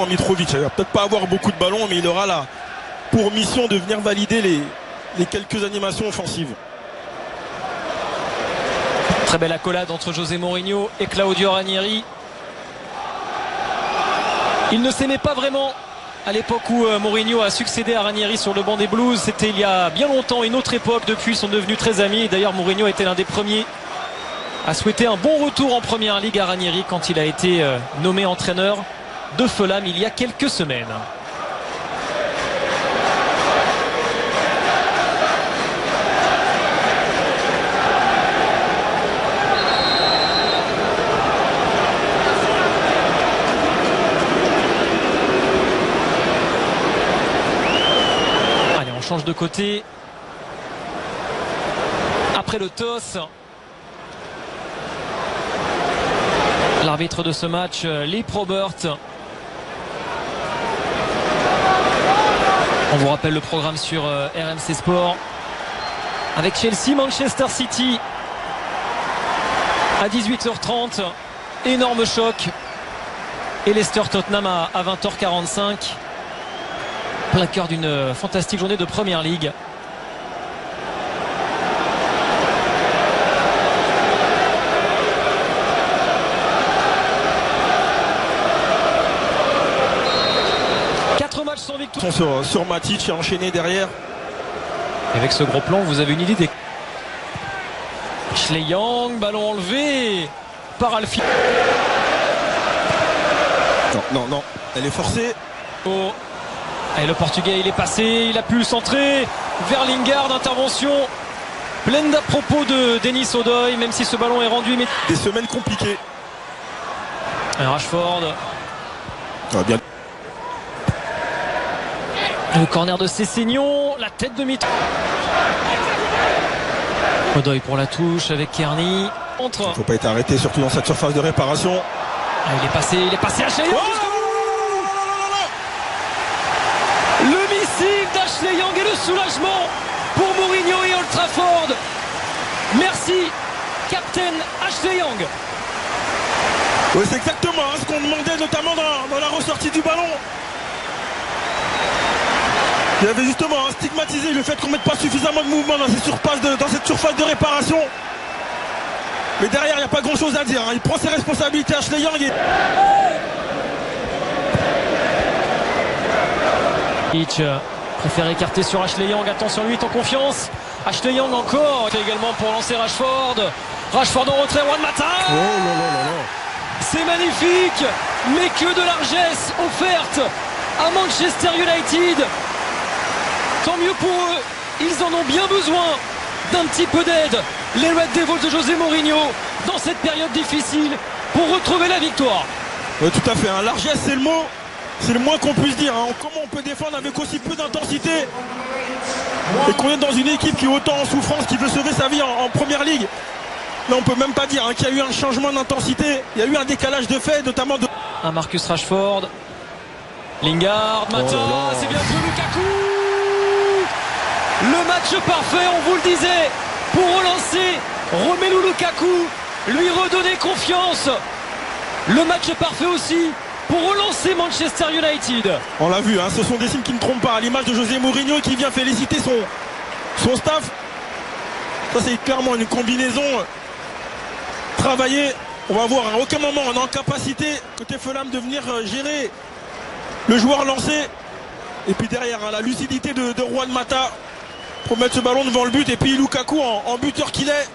Mitrovic, il va peut-être pas avoir beaucoup de ballons, mais il aura là pour mission de venir valider les quelques animations offensives. Très belle accolade entre José Mourinho et Claudio Ranieri. Ils ne s'aimaient pas vraiment à l'époque où Mourinho a succédé à Ranieri sur le banc des Blues. C'était il y a bien longtemps, une autre époque. Depuis, ils sont devenus très amis. D'ailleurs, Mourinho était l'un des premiers à souhaiter un bon retour en Première Ligue à Ranieri quand il a été nommé entraîneur de Fulham il y a quelques semaines. Allez, on change de côté. Après le toss, l'arbitre de ce match, Lee Probert. On vous rappelle le programme sur RMC Sport avec Chelsea, Manchester City à 18h30. Énorme choc. Et Leicester Tottenham à 20h45. Plein cœur d'une fantastique journée de Première Ligue. Sans victoire. Sur Matic et enchaîné derrière. Avec ce gros plan, vous avez une idée des... Ashley Young, ballon enlevé par Alfie. Non, elle est forcée. Oh. Et le Portugais, il est passé, il a pu centrer vers Lingard, intervention pleine d'à propos de Denis Odoi, même si ce ballon est rendu. Mais... Des semaines compliquées. Et Rashford. Ça va bien. Le corner de Sessegnon, la tête de Mitro. Odoi pour la touche avec Kearney. Il ne faut pas être arrêté, surtout dans cette surface de réparation. Ah, il est passé Ashley Young. Le missile d'Ashley Young et le soulagement pour Mourinho et Old Trafford. Merci, Captain Ashley Young. Oui, c'est exactement ce qu'on demandait, notamment dans la ressortie du ballon. Il avait justement stigmatisé le fait qu'on ne mette pas suffisamment de mouvement dans cette surface de réparation. Mais derrière, il n'y a pas grand chose à dire. Il prend ses responsabilités, Ashley Young. Hitch préfère écarter sur Ashley Young. Attention, lui est en confiance. Ashley Young encore. Également pour lancer Rashford. Rashford en retrait, Juan Mata. C'est magnifique. Mais que de largesse offerte à Manchester United. Tant mieux pour eux, ils en ont bien besoin d'un petit peu d'aide. Les Red Devils de José Mourinho dans cette période difficile pour retrouver la victoire. Oui, tout à fait, hein. Largesse, c'est le mot, c'est le moins qu'on puisse dire. Hein. Comment on peut défendre avec aussi peu d'intensité et qu'on est dans une équipe qui est autant en souffrance, qui veut sauver sa vie en Première Ligue. Là, on peut même pas dire hein, qu'il y a eu un changement d'intensité. Il y a eu un décalage de fait, notamment de... Un Marcus Rashford, Lingard, Mata, c'est bien joué Lukaku. Le match parfait, on vous le disait, pour relancer Romelu Lukaku, lui redonner confiance. Le match parfait aussi pour relancer Manchester United. On l'a vu, hein, ce sont des signes qui ne trompent pas, à l'image de José Mourinho qui vient féliciter son staff. Ça, c'est clairement une combinaison travaillée. On va voir, à aucun moment on est en capacité, côté Fulham, de venir gérer le joueur lancé. Et puis derrière, hein, la lucidité de Juan Mata pour mettre ce ballon devant le but. Et puis Lukaku en buteur qu'il est,